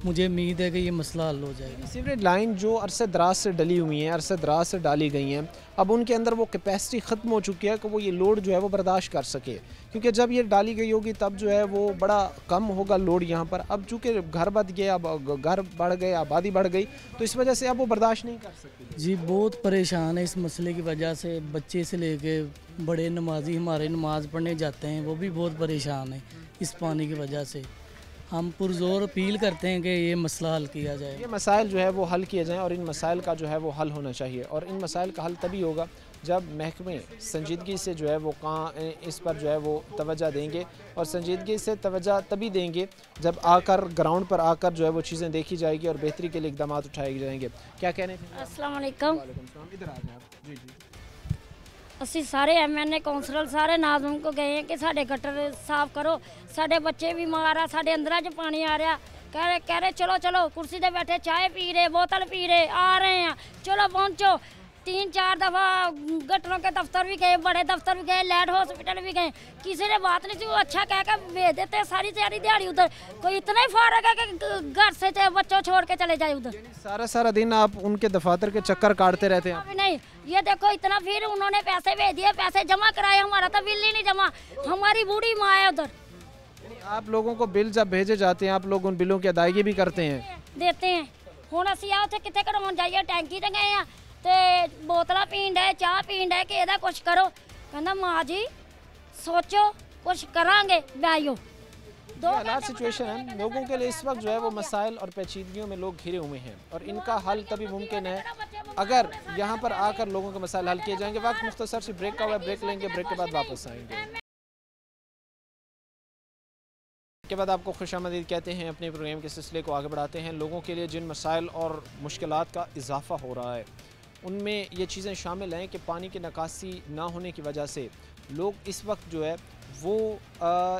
मुझे उम्मीद है कि ये मसला हल हो जाएगा। सीवरेज लाइन जो अरसे दराज से डली हुई हैं, अरसे दराज से डाली गई हैं, अब उनके अंदर वो कैपेसिटी ख़त्म हो चुकी है कि वो ये लोड जो है वो बर्दाश्त कर सके, क्योंकि जब ये डाली गई होगी तब जो है वो बड़ा कम होगा लोड यहाँ पर। अब चूँकि घर बद गया, अब घर बढ़ गए, आबादी बढ़ गई, तो इस वजह से अब वो बर्दाश्त नहीं कर सकती। जी बहुत परेशान है इस मसले की वजह से। बच्चे से लेके बड़े नमाजी हमारे नमाज़ पढ़ने जाते हैं, वो भी बहुत परेशान है इस पानी की वजह से। हम पुरजोर अपील करते हैं कि ये मसला हल किया जाए। ये मसाइल जो है वो हल किए जाएँ और इन मसाइल का जो है वो हल होना चाहिए। और इन मसाइल का हल तभी होगा जब महकमे संजीदगी से जो है वो इस पर जो है वो तवज्जो देंगे, और संजीदगी से तवज्जो तभी देंगे जब आकर ग्राउंड पर आकर जो है वो चीज़ें देखी जाएगी और बेहतरी के लिए इक़दाम उठाए जाएंगे। क्या कहने थे? अस्सलाम वालेकुम। इधर आ जाए आप। जी जी। ਅਸੀਂ ਸਾਰੇ ਐਮਐਨਏ ਕੌਂਸਲਰ ਸਾਰੇ ਨਾਜ਼ਮ ਕੋ ਗਏ हैं कि साढ़े गटर साफ करो, साढ़े बच्चे बीमार आ, साढ़े अंदर च पानी आ रहा। कह रहे चलो चलो कुर्सी पे बैठे चाय पी रहे, बोतल पी रहे, आ रहे हैं, चलो पहुँचो। 3-4 दफ़ा गटरों के दफ्तर भी गए, बड़े दफ्तर भी गए, लैड हॉस्पिटल भी गए, किसी ने बात नहीं थी। वो अच्छा कह कर भेज देते सारी दिहाड़ी उधर। कोई इतना ही फारग है कि घर से चाहे बच्चों छोड़ के चले जाए उधर। सारा दिन आप उनके दफातर के चक्कर काटते रहते हैं? अभी नहीं, ये देखो इतना, फिर उन्होंने पैसे भेज दिए, पैसे जमा कराए, हमारा तो बिल ही नहीं जमा। हमारी बूढ़ी माँ है उधर। आप लोगों को बिल जब भेजे जाते हैं आप लोग उन बिलों की अदायगी भी करते हैं? देते हैं। हुण असीं आ उत्थे कित्थे करवाउण जाइए, टैंकी ते गए आ ते बोतलां पीण डे, चाह पीण डे कि इहदा कुछ करो। कहंदा माँ जी सोचो कुछ करांगे, बैठो। हालात सिचुएशन है लोगों के लिए इस वक्त जो है वो मसाइल और पेचीदगियों में लोग घिरे हुए हैं, और इनका हल तभी मुमकिन है अगर यहाँ पर आकर लोगों के मसाइल हल किए जाएंगे। वक्त मुख्तसर से ब्रेक का हुआ, ब्रेक लेंगे, ब्रेक के बाद वापस आएंगे। के बाद आपको खुशामदीद कहते हैं। अपने प्रोग्राम के सिलसिले को आगे बढ़ाते हैं। लोगों के लिए जिन मसाइल और मुश्किलात का इजाफा हो रहा है उनमें ये चीज़ें शामिल हैं कि पानी की निकासी ना होने की वजह से लोग इस वक्त जो है वो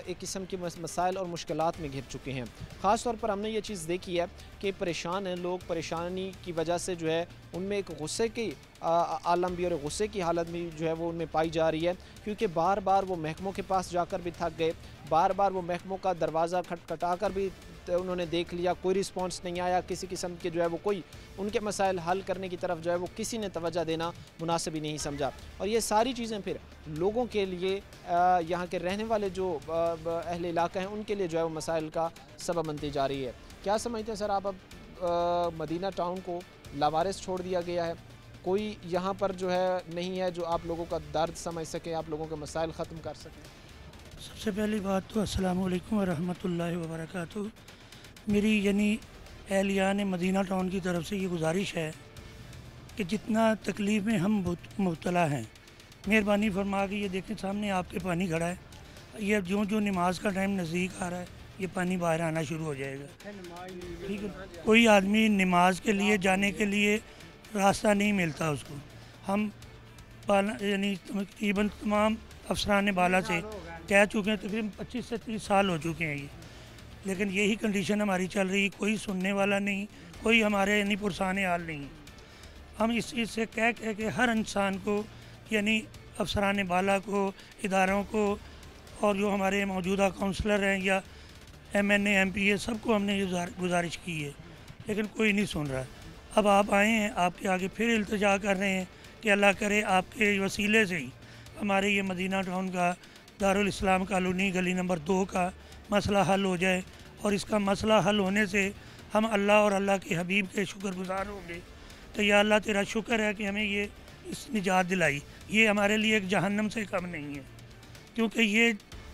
एक किस्म के मसाइल और मुश्किलात में घिर चुके हैं। ख़ास तौर पर हमने ये चीज़ देखी है कि परेशान हैं लोग। परेशानी की वजह से जो है उनमें एक गुस्से की आलम भी और गुस्से की हालत भी जो है वो उनमें पाई जा रही है, क्योंकि बार बार वो महकमों के पास जाकर भी थक गए, बार बार वो महकमों का दरवाज़ा खटखटा कर भी उन्होंने देख लिया, कोई रिस्पांस नहीं आया। किसी किस्म के जो है वो कोई उनके मसाइल हल करने की तरफ जो है वो किसी ने तवज्जो देना मुनासिब ही नहीं समझा। और ये सारी चीज़ें फिर लोगों के लिए, यहाँ के रहने वाले जो अहले इलाका हैं उनके लिए जो है वो मसाइल का सबब बनती जा रही है। क्या समझते हैं सर आप? अब मदीना टाउन को लावारिस छोड़ दिया गया है, कोई यहाँ पर जो है नहीं है जो आप लोगों का दर्द समझ सके, आप लोगों के मसाइल ख़त्म कर सकें? सबसे पहली बात तो अस्सलामु अलैकुम व रहमतुल्लाहि व बरकातुहू। मेरी यानी एहलियान मदीना टाउन की तरफ से ये गुजारिश है कि जितना तकलीफ़ में हम मुब्तला हैं, मेहरबानी फरमा के ये देखें सामने आपके पानी खड़ा है। ये जो जो नमाज का टाइम नज़दीक आ रहा है ये पानी बाहर आना शुरू हो जाएगा। ठीक है, कोई आदमी नमाज के लिए जाने के लिए रास्ता नहीं मिलता उसको। हम यानी तकरीबन तमाम अफसरान बाला से कह चुके हैं, तकरीबन 25 से 30 साल हो चुके हैं ये, लेकिन यही कंडीशन हमारी चल रही है। कोई सुनने वाला नहीं, कोई हमारे यानी पुरसान हाल नहीं। हम इस चीज़ से कह के हर इंसान को यानी अफसरान बाला को, इदारों को और जो हमारे मौजूदा काउंसलर हैं या MNA MPA सबको हमने ये गुजारिश की है, लेकिन कोई नहीं सुन रहा। अब आप आए हैं, आपके आगे फिर इल्तिजा कर रहे हैं कि अल्लाह करे आपके वसीले से ही हमारे ये मदीना टाउन का दारुल इस्लाम कॉलोनी गली नंबर 2 का मसला हल हो जाए। और इसका मसला हल होने से हम अल्लाह और अल्लाह के हबीब के शुक्रगुजार होंगे। तो या अल्लाह तेरा शुक्र है कि हमें ये इस निजात दिलाई। ये हमारे लिए एक जहन्नम से कम नहीं है, क्योंकि ये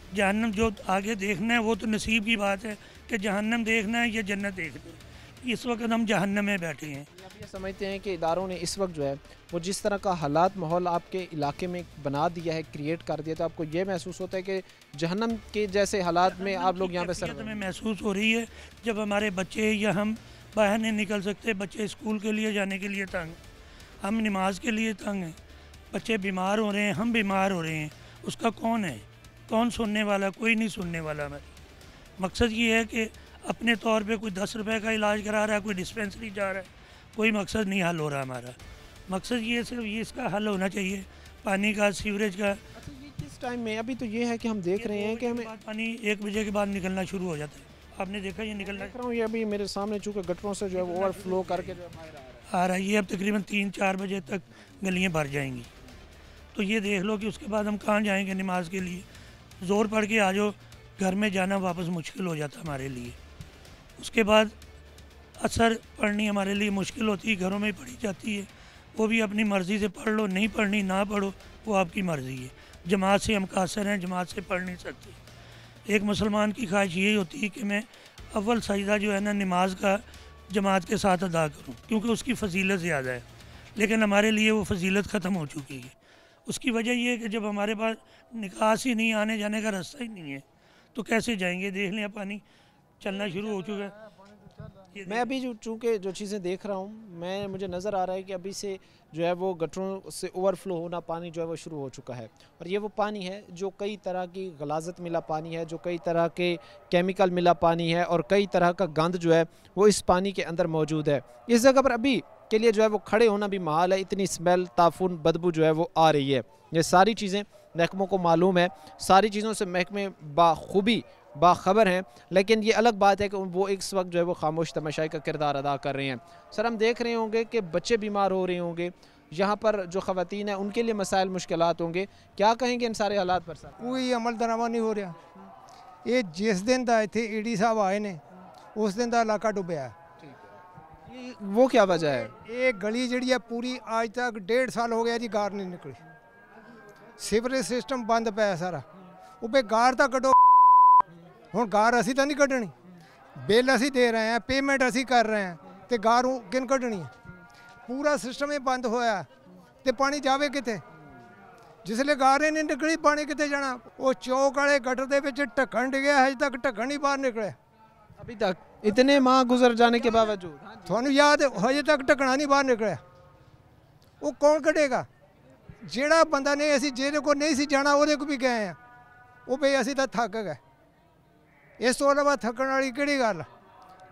जहन्नम जो आगे देखना है वो तो नसीब की बात है कि जहन्नम देखना है या जन्नत देखनी है। इस वक्त हम जहन्नम में बैठे हैं। आप ये समझते हैं कि इदारों ने इस वक्त जो है वो जिस तरह का हालात माहौल आपके इलाके में बना दिया है, क्रिएट कर दिया, तो आपको ये महसूस होता है कि जहन्नम के जैसे हालात में आप लोग यहाँ पे सर हमें महसूस हो रही है जब हमारे बच्चे या हम बाहर नहीं निकल सकते। बच्चे स्कूल के लिए जाने के लिए तंग, हम नमाज के लिए तंग हैं, बच्चे बीमार हो रहे हैं, हम बीमार हो रहे हैं। उसका कौन है? कौन सुनने वाला? कोई नहीं सुनने वाला। हमारी मकसद ये है कि अपने तौर पे कोई 10 रुपए का इलाज करा रहा है, कोई डिस्पेंसरी जा रहा है, कोई मकसद नहीं हल हो रहा। हमारा मकसद ये सिर्फ ये इसका हल होना चाहिए, पानी का, सीवरेज का। अच्छा, ये किस टाइम में? अभी तो ये है कि हम देख रहे हैं कि हमें पानी 1 बजे के बाद निकलना शुरू हो जाता है। आपने देखा ये निकलना देख रहा हूँ, ये अभी मेरे सामने चूँकि गटरों से जो है वो ओवरफ्लो करके जो है बाहर आ रहा है। आ रहा है। ये अब तकरीबन 3-4 बजे तक गलियाँ भर जाएंगी। तो ये देख लो कि उसके बाद हम कहाँ जाएंगे नमाज के लिए। ज़ोर पड़ के आ जाओ, घर में जाना वापस मुश्किल हो जाता हमारे लिए। उसके बाद असर पढ़नी हमारे लिए मुश्किल होती है, घरों में पढ़ी जाती है, वो भी अपनी मर्ज़ी से पढ़ लो, नहीं पढ़नी ना पढ़ो, वो आपकी मर्ज़ी है। जमात से हम कासर हैं, जमात से पढ़ नहीं सकते। एक मुसलमान की ख्वाहिश यही होती है कि मैं अव्वल सजदा जो है ना नमाज का जमात के साथ अदा करूं, क्योंकि उसकी फजीलत ज़्यादा है। लेकिन हमारे लिए वो फजीलत ख़त्म हो चुकी है। उसकी वजह ये है कि जब हमारे पास निकास ही नहीं, आने जाने का रास्ता ही नहीं है, तो कैसे जाएंगे। देख लें पानी चलना शुरू हो चुका है। मैं अभी जो चूँकि जो चीज़ें देख रहा हूँ, मुझे नज़र आ रहा है कि अभी से जो है वो गटरों से ओवरफ्लो होना पानी जो है वो शुरू हो चुका है। और ये वो पानी है जो कई तरह की गलाजत मिला पानी है, जो कई तरह के केमिकल मिला पानी है, और कई तरह का गंद जो है वो इस पानी के अंदर मौजूद है। इस जगह पर अभी के लिए जो है वो खड़े होना भी महाल है, इतनी स्मेल, ताफुन, बदबू जो है वो आ रही है। ये सारी चीज़ें महकमों को मालूम है, सारी चीज़ों से महकमे बाखूबी बाखबर हैं, लेकिन ये अलग बात है कि वो इस वक्त जो है वो खामोश तमाशाई का किरदार अदा कर रहे हैं। सर, हम देख रहे होंगे कि बच्चे बीमार हो रहे होंगे, यहाँ पर जो ख़वातीन हैं उनके लिए मसाइल मुश्किलात होंगे, क्या कहेंगे इन सारे हालात पर सर? कोई अमल दरामद नहीं हो रहा। ये जिस दिन का इतने ईडी साहब आए ने उस दिन का इलाका डुबया। वो क्या वजह है? ये गली जी है पूरी आज तक 1.5 साल हो गया जी, गार नहीं निकली। सीवरेज सिस्टम बंद पाया सारा, वो बे गार तो कटो। हुण गार असी तो नहीं कढ़नी, बिल असी दे रहे हैं, पेमेंट असी कर रहे हैं, तो गार किन कढ़नी है? पूरा सिस्टम ही बंद होया तो पानी जावे किते? जिसले गार ही नहीं निकली पानी किते जाना? वो चौक वाले गटर दे विच ढक्कन डिगया, अजे तक ढक्कन ही बाहर निकले अभी तक, इतने माह गुजर जाने के बावजूद। थानू याद है अजे तक ढक्कना नहीं बाहर निकलिया। वो कौन कढ़ेगा? ਜਿਹੜਾ ਬੰਦਾ ਨੇ ਅਸੀਂ ਜਿਹਦੇ ਕੋਲ नहीं सी जाना ਉਹਦੇ ਕੋਲ भी गए हैं, ਉਹ ਬਈ ਅਸੀਂ ਤਾਂ ਥੱਕ ਗਏ। ਇਸ ਤੋਂ ਇਲਾਵਾ ਥੱਕਣ ਵਾਲੀ ਕਿਹੜੀ ਗੱਲ?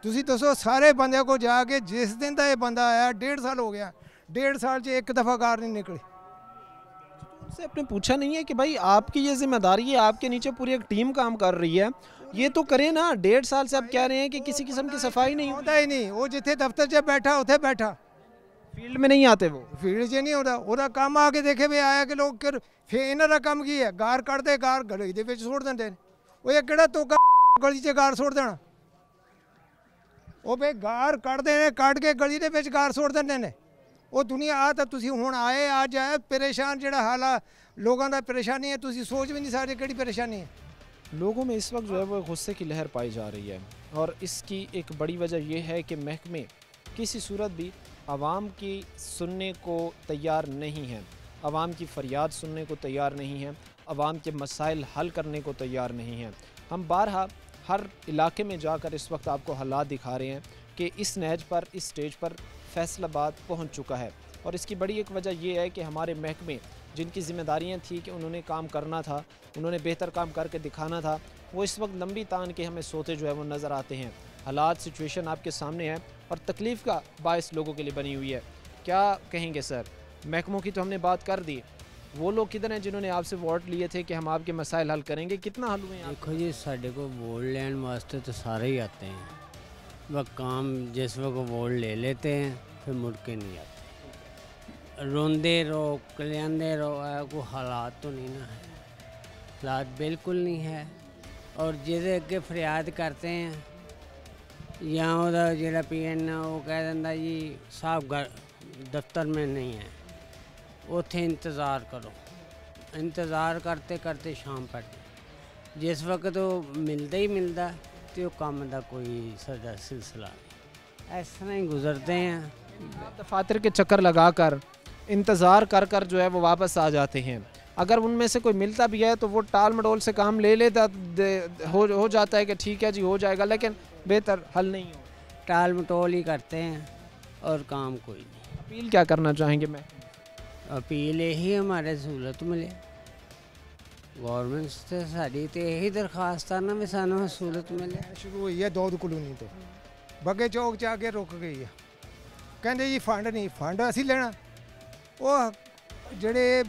ਤੁਸੀਂ ਦੱਸੋ ਸਾਰੇ ਬੰਦਿਆਂ ਕੋਲ ਜਾ ਕੇ जिस दिन ਦਾ ਇਹ ਬੰਦਾ आया 1.5 साल हो गया, 1.5 साल 'ਚ एक दफ़ा कार नहीं निकली। उनसे आपने पूछा नहीं है कि भाई आपकी ये जिम्मेदारी है, आपके नीचे पूरी एक टीम काम कर रही है, ये तो करें ना। 1.5 साल से आप कह रहे हैं कि किसी किस्म की सफाई नहीं होता ही नहीं। वो जिथे दफ्तर 'ਚ बैठा उत्थे बैठा, फील्ड में नहीं आते। वो फील्ड 'ਚ नहीं होता, ਉਹਦਾ ਕੰਮ ਆ ਕੇ ਦੇਖੇ ਵੀ ਆਇਆ ਕਿ ਲੋਕ ਫਿਰ ਇਹਨਾਂ ਦਾ ਕੰਮ ਕੀ ਹੈ? ਗਾਰ ਕੱਢਦੇ, ਗਾਰ ਗਲੀ ਦੇ ਵਿੱਚ ਸੁੱਟ ਦਿੰਦੇ ਨੇ। ਉਹ ਇਹ ਕਿਹੜਾ ਤੋਕਾ ਗਲੀ 'ਚ ਗਾਰ ਸੁੱਟ ਦੇਣਾ? ਉਹ ਬਈ ਗਾਰ ਕੱਢਦੇ ਨੇ, ਕੱਢ ਕੇ ਗਲੀ ਦੇ ਵਿੱਚ ਗਾਰ ਸੁੱਟ ਦਿੰਦੇ ਨੇ। ਉਹ ਦੁਨੀਆ ਆ ਤਾਂ ਤੁਸੀਂ ਹੁਣ ਆਏ ਅੱਜ ਆਏ ਪਰੇਸ਼ਾਨ, ਜਿਹੜਾ ਹਾਲ ਆ ਲੋਕਾਂ ਦਾ ਪਰੇਸ਼ਾਨੀ ਹੈ, ਤੁਸੀਂ ਸੋਚ ਵੀ ਨਹੀਂ ਸਕਦੇ ਕਿਹੜੀ ਪਰੇਸ਼ਾਨੀ है। लोगों में इस वक्त जो है वो गुस्से की लहर पाई जा रही है, और इसकी एक बड़ी वजह यह है कि महकमे किसी सूरत भी आवाम की सुनने को तैयार नहीं है, आवाम की फ़रियाद सुनने को तैयार नहीं है, आवाम के मसाइल हल करने को तैयार नहीं है। हम बारहा हर इलाके में जाकर इस वक्त आपको हालात दिखा रहे हैं कि इस नहज पर, इस स्टेज पर फैसलाबाद पहुंच चुका है। और इसकी बड़ी एक वजह यह है कि हमारे महकमे जिनकी ज़िम्मेदारियां थी कि उन्होंने काम करना था, उन्होंने बेहतर काम करके दिखाना था, वो इस वक्त लंबी तान के हमें सोते जो है वो नज़र आते हैं। हालात, सिचुएशन आपके सामने है और तकलीफ़ का बायस लोगों के लिए बनी हुई है। क्या कहेंगे सर? महकमों की तो हमने बात कर दी, वो लोग किधर हैं जिन्होंने आपसे वोट लिए थे कि हम आपके मसाइल हल करेंगे? कितना हल हुए हैं? देखो जी, साढ़े को वोट लैन वास्ते तो सारे ही आते हैं, वह काम जिस वक्त वोट ले लेते हैं फिर मुड़ के नहीं आते। रोंदे रहो, कल्याणदे रहो, कोई हालात तो नहीं ना है, हालात बिल्कुल नहीं है। और जिसे अगे फरियाद करते हैं या ਉਹਦਾ ਜਿਹੜਾ पीएन वो कह दिंदा जी साहब दफ्तर में नहीं है, उत्थे इंतज़ार करो। इंतज़ार करते करते शाम पड़ गई, जिस वक्त वो मिलता ही मिलता तो वो काम का कोई सदा सिलसिला नहीं, इस तरह ही गुजरते हैं। दफातर के चक्कर लगाकर इंतज़ार कर कर जो है वो वापस आ जाते हैं। अगर उनमें से कोई मिलता भी है तो वो टाल मटोल से काम ले लेता हो जाता है कि ठीक है जी हो जाएगा, लेकिन बेहतर हल नहीं हो, टाल मटोल ही करते हैं और काम कोई नहीं। अपील क्या करना चाहेंगे? मैं अपील यही हमारे सहूलत मिले, गवर्नमेंट से साड़ी तो यही दरखास्त है ना भी सानू सहूलत मिले। शुरू हुई है दौद कलोनी तो बगे चौक च आके रुक गई है, कहते जी फंड नहीं, फंड असी लेना। वो ਜਿਹੜੇ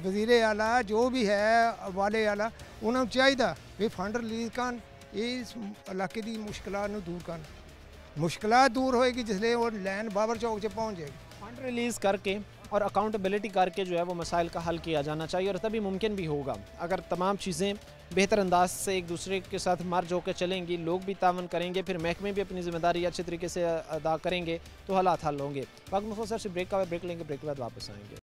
ਵਜ਼ੀਰੇ ਆਲਾ जो भी है वाले आला उन्होंने चाहिए भी फंड रिलीज ਕਰਨ ਇਸ ਇਲਾਕੇ ਦੀ ਮੁਸ਼ਕਲਾਂ ਨੂੰ ਦੂਰ ਕਰਨ। ਮੁਸ਼ਕਲਾਂ ਦੂਰ ਹੋਏਗੀ ਜਿਸਲੇ ਉਹ ਲਾइन बाबर चौक से पहुँच जाएगी। फंड रिलीज़ करके और अकाउंटेबिलिटी करके जो है वो मसाइल का हल किया जाना चाहिए, और तभी मुमकिन भी होगा। अगर तमाम चीज़ें बेहतर अंदाज से एक दूसरे के साथ मर्ज होकर चलेंगी, लोग भी तावन करेंगे, फिर महकमे भी अपनी ज़िम्मेदारी अच्छे तरीके से अदा करेंगे, तो हालात हल होंगे। वक्त मुख्तसर से ब्रेक का ब्रेक लेंगे, ब्रेक के बाद वापस आएंगे।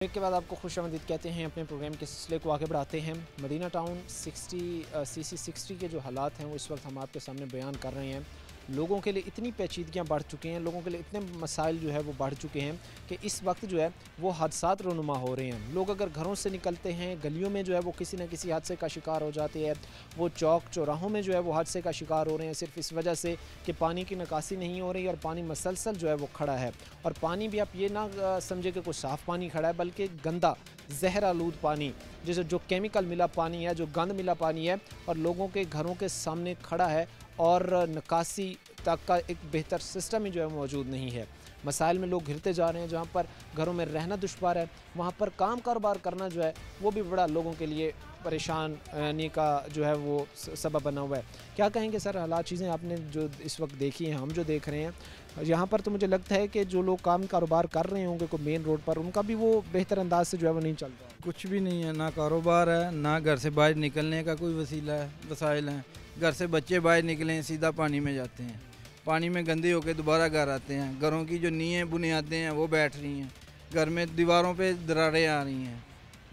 ब्रेक के बाद आपको खुशामदीद कहते हैं। अपने प्रोग्राम के सिलसिले को आगे बढ़ाते हैं। मदीना टाउन CC60 के जो हालात हैं वो इस वक्त हम आपके सामने बयान कर रहे हैं। लोगों के लिए इतनी पेचीदगियाँ बढ़ चुकी हैं, लोगों के लिए इतने मसाइल जो है वो बढ़ चुके हैं कि इस वक्त जो है वो हादसात रोनुमा हो रहे हैं। लोग अगर घरों से निकलते हैं, गलियों में जो है वो किसी न किसी हादसे का शिकार हो जाते हैं। वो चौक चौराहों में जो है वो हादसे का शिकार हो रहे हैं, सिर्फ इस वजह से कि पानी की निकासी नहीं हो रही और पानी मसलसल जो है वो खड़ा है। और पानी भी आप ये ना समझे कि कोई साफ़ पानी खड़ा है, बल्कि गंदा जहर आलूद पानी, जैसे जो केमिकल मिला पानी है, जो गंद मिला पानी है, और लोगों के घरों के सामने खड़ा है, और निकासी तक का एक बेहतर सिस्टम ही जो है मौजूद नहीं है। मसाइल में लोग घिरते जा रहे हैं। जहाँ पर घरों में रहना दुश्वार है, वहाँ पर काम कारोबार करना जो है वो भी बड़ा लोगों के लिए परेशानी का जो है वो सबब बना हुआ है। क्या कहेंगे सर, हालात चीज़ें आपने जो इस वक्त देखी हैं, हम जो देख रहे हैं यहाँ पर, तो मुझे लगता है कि जो लोग काम कारोबार कर रहे होंगे कोई मेन रोड पर, उनका भी वो बेहतर अंदाज से जो है वो नहीं चल रहा। कुछ भी नहीं है, ना कारोबार है, ना घर से बाहर निकलने का कोई वसाइल है। घर से बच्चे बाहर निकलें सीधा पानी में जाते हैं, पानी में गंदे होकर दोबारा घर आते हैं। घरों की जो नींवें बुनियादें हैं वो बैठ रही हैं, घर में दीवारों पे दरारें आ रही हैं,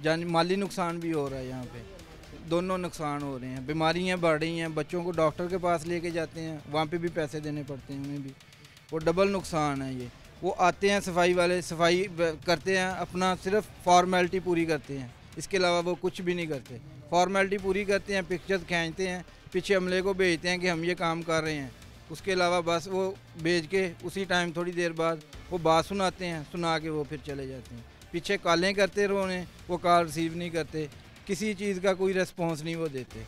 जान माली नुकसान भी हो रहा है। यहाँ पे दोनों नुकसान हो रहे हैं, बीमारियाँ बढ़ रही हैं, बच्चों को डॉक्टर के पास लेके जाते हैं, वहाँ पे भी पैसे देने पड़ते हैं उन्हें भी, वो डबल नुकसान है ये। वो आते हैं सफाई वाले, सफाई करते हैं, अपना सिर्फ फॉर्मेलिटी पूरी करते हैं, इसके अलावा वो कुछ भी नहीं करते। फॉर्मेलिटी पूरी करते हैं, पिक्चर्स खींचते हैं, पीछे अमले को भेजते हैं कि हम ये काम कर रहे हैं, उसके अलावा बस वो भेज के उसी टाइम थोड़ी देर बाद वो बात सुनाते हैं, सुना के वो फिर चले जाते हैं। पीछे कॉलें करते रहो उन्हें, वो कॉल रिसीव नहीं करते, किसी चीज़ का कोई रिस्पॉन्स नहीं वो देते।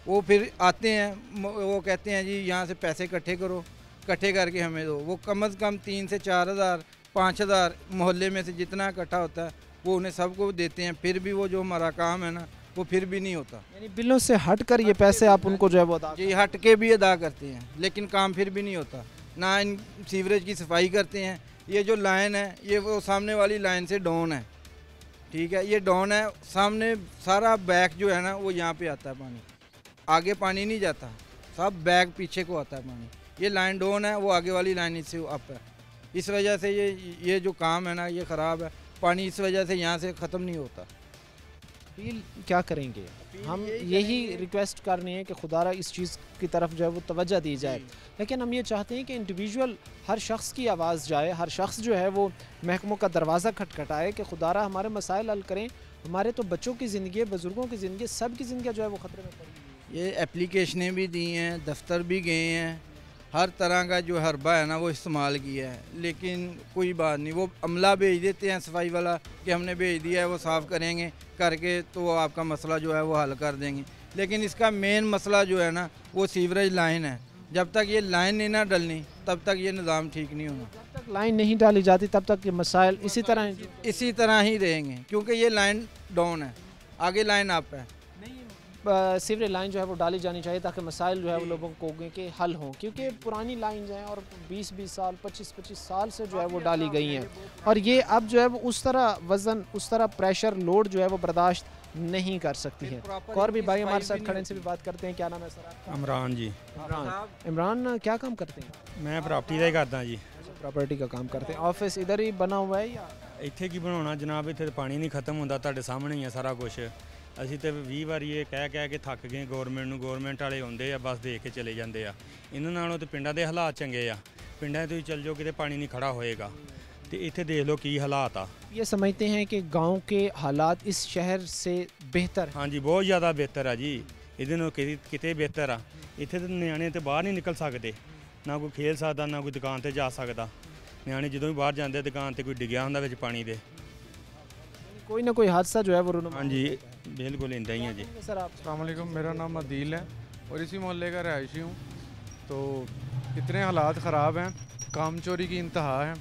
वो फिर आते हैं, वो कहते हैं जी यहाँ से पैसे इकट्ठे करो, इकट्ठे करके हमें दो। वो कम से कम 3 से 4 हज़ार 5 हज़ार मोहल्ले में से जितना इकट्ठा होता है वो उन्हें सबको देते हैं, फिर भी वो जो हमारा काम है ना वो फिर भी नहीं होता। यानी बिलों से हट कर ये पैसे आप उनको जो है वो अदा जी हट के भी अदा करते हैं, लेकिन काम फिर भी नहीं होता। ना इन सीवरेज की सफाई करते हैं। ये जो लाइन है ये वो सामने वाली लाइन से डाउन है, ठीक है, ये डाउन है, सामने सारा बैक जो है ना वो यहाँ पे आता है पानी, आगे पानी नहीं जाता, सब बैक पीछे को आता है पानी। ये लाइन डाउन है, वो आगे वाली लाइन इससे अप है। इस वजह से ये जो काम है ना ये ख़राब है, पानी इस वजह से यहाँ से ख़त्म नहीं होता। अपील क्या करेंगे? हम यही रिक्वेस्ट कर रहे हैं कि खुदारा इस चीज़ की तरफ जो है वो तवज्जो दी जाए, लेकिन हम ये चाहते हैं कि इंडिविजुअल हर शख्स की आवाज़ जाए, हर शख्स जो है वो महकमों का दरवाज़ा खटखटाए कि खुदारा हमारे मसाइल हल करें। हमारे तो बच्चों की ज़िंदगी, बुज़ुर्गों की ज़िंदगी, सब की ज़िंदगी जो है वो ख़तरे में पड़ी। ये एप्लीकेशनें भी दी हैं, दफ्तर भी गए हैं, हर तरह का जो हरबा है ना वो इस्तेमाल किया है, लेकिन कोई बात नहीं। वो अमला भेज देते हैं सफाई वाला कि हमने भेज दिया है, वो साफ़ करेंगे, करके तो आपका मसला जो है वो हल कर देंगे। लेकिन इसका मेन मसला जो है ना वो सीवरेज लाइन है। जब तक ये लाइन नहीं ना डलनी तब तक ये निज़ाम ठीक नहीं होना। जब तक लाइन नहीं डाली जाती तब तक ये मसाइल इसी तरह ही रहेंगे, क्योंकि ये लाइन डाउन है, आगे लाइन अप है। सीवरेज लाइन जो है वो डाली जानी चाहिए ताकि मसाइल जो है वो लोगों को के हल हों, क्योंकि पुरानी लाइन हैं और 20-20 साल 25-25 साल से जो है वो डाली गई हैं, और ये अब जो है वो उस तरह वज़न, उस तरह प्रेशर, लोड जो है वो बर्दाश्त नहीं कर सकती है। और भी भाई हमारे साथ खड़े, से भी बात करते हैं। क्या नाम है सर आपका? इमरान जी। इमरान क्या काम करते हैं? मैं प्रॉपर्टी का ही करता जी। प्रॉपर्टी का काम करते हैं। ऑफिस इधर ही बना हुआ है या ਇੱਥੇ ਕੀ ਬਣਾਉਣਾ ਜਨਾਬ? ਇੱਥੇ ਪਾਣੀ ਨਹੀਂ ਖਤਮ ਹੁੰਦਾ, ਤੁਹਾਡੇ ਸਾਹਮਣੇ ਹੀ ਆ ਸਾਰਾ ਕੁਝ। ਅਸੀਂ ਤੇ 20 ਵਾਰੀ ਇਹ ਕਹਿ ਕੇ ਥੱਕ ਗਏ ਗਵਰਨਮੈਂਟ ਨੂੰ। ਗਵਰਨਮੈਂਟ ਵਾਲੇ ਆਉਂਦੇ ਆ ਬਸ ਦੇਖ ਕੇ ਚਲੇ ਜਾਂਦੇ ਆ। ਇਹਨਾਂ ਨਾਲੋਂ ਤੇ ਪਿੰਡਾਂ ਦੇ ਹਾਲਾਤ ਚੰਗੇ ਆ। ਪਿੰਡਾਂ 'ਚ ਤੁਸੀਂ ਚੱਲ ਜਾਓ, ਕਿਤੇ ਪਾਣੀ ਨਹੀਂ ਖੜਾ ਹੋਏਗਾ, ਤੇ ਇੱਥੇ ਦੇਖ ਲਓ ਕੀ ਹਾਲਾਤ ਆ। ये समझते हैं कि गांव के हालात इस शहर से बेहतर? हाँ जी, बहुत ज़्यादा बेहतर है जी। ਇਹਦੇ ਨਾਲੋਂ ਕਿਤੇ ਬਿਹਤਰ ਆ। ਇੱਥੇ ਤੇ ਨਿਆਣੇ ਤੇ ਬਾਹਰ ਨਹੀਂ ਨਿਕਲ ਸਕਦੇ, ਨਾ ਕੋਈ ਖੇਲ ਸਕਦਾ, ਨਾ ਕੋਈ ਦੁਕਾਨ ਤੇ ਜਾ ਸਕਦਾ। ਨਿਆਣੇ ਜਦੋਂ ਵੀ ਬਾਹਰ ਜਾਂਦੇ ਦੁਕਾਨ ਤੇ ਕੋਈ ਡਿੱਗਿਆ ਹੁੰਦਾ ਵਿੱਚ ਪਾਣੀ ਦੇ, कोई ना कोई हादसा जो है वो हाँ जी बिल्कुल इंदा ही है जी। सर आप? अस्सलाम वालेकुम, मेरा नाम अदील है और इसी मोहल्ले का रहायशी हूँ। तो इतने हालात ख़राब हैं, काम चोरी की इंतहा है,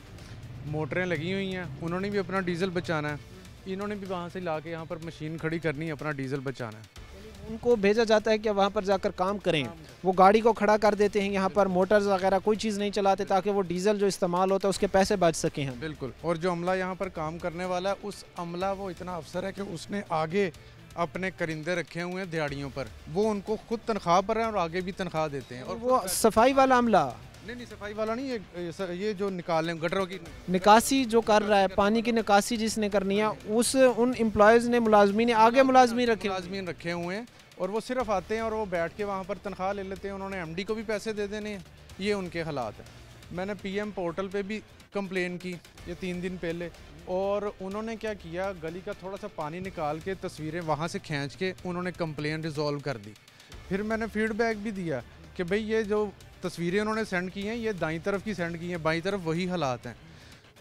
मोटरें लगी हुई हैं, उन्होंने भी अपना डीज़ल बचाना है, इन्होंने भी वहाँ से ला के यहाँ पर मशीन खड़ी करनी है, अपना डीजल बचाना है। उनको भेजा जाता है कि वहाँ पर जाकर काम करें, वो गाड़ी को खड़ा कर देते हैं, यहाँ पर मोटर्स वगैरह कोई चीज़ नहीं चलाते ताकि वो डीजल जो इस्तेमाल होता है उसके पैसे बच सकें हम। बिल्कुल। और जो अमला यहाँ पर काम करने वाला है, उस अमला वो इतना अफसर है कि उसने आगे अपने करिंदे रखे हुए हैं दिहाड़ियों पर, वो उनको खुद तनख्वाह पर है और आगे भी तनख्वाह देते हैं। और वो सफाई वाला अमला नहीं, सफाई वाला नहीं, ये जो निकाल रहे गटरों की निकासी जो कर रहा है, पानी की निकासी जिसने करनी है, उन एम्प्लॉयज़ ने, मुलाजमी ने आगे मुलाजमीन रखे हुए हैं और वो सिर्फ आते हैं और वो बैठ के वहाँ पर तनख्वाह ले लेते हैं। उन्होंने एमडी को भी पैसे दे देने हैं। ये उनके हालात हैं। मैंने पीएम पोर्टल पे भी कंप्लेन की ये 3 दिन पहले, और उन्होंने क्या किया, गली का थोड़ा सा पानी निकाल के तस्वीरें वहाँ से खींच के उन्होंने कंप्लेन रिजॉल्व कर दी। फिर मैंने फीडबैक भी दिया कि भाई ये जो तस्वीरें उन्होंने सेंड की हैं, ये दाईं तरफ की सेंड की हैं, बाईं तरफ वही हालात हैं।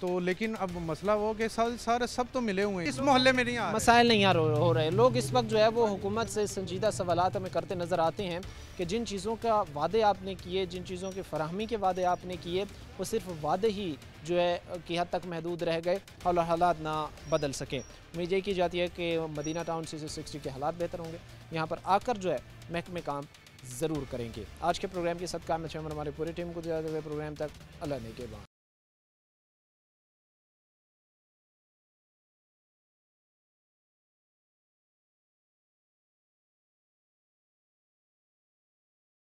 तो लेकिन अब मसला वो कि सारे सब तो मिले हुए हैं, इस मोहल्ले में नहीं आ रहे, मसाइल नहीं हो रहे। लोग इस वक्त जो है वो हुकूमत से संजीदा सवालात हमें करते नज़र आते हैं कि जिन चीज़ों का वादे आपने किए, जिन चीज़ों की फराहमी के वादे आपने किए, वो सिर्फ वादे ही जो है की हद तक महदूद रह गए और हालात ना बदल सके। उम्मीद ये की जाती है कि मदीना टाउन CC60 के हालात बेहतर होंगे, यहाँ पर आकर जो है महकमे काम ज़रूर करेंगे। आज के प्रोग्राम के सदका में हमारे पूरी टीम को दिया हुए प्रोग्राम तक अल्लाह ने के बाद।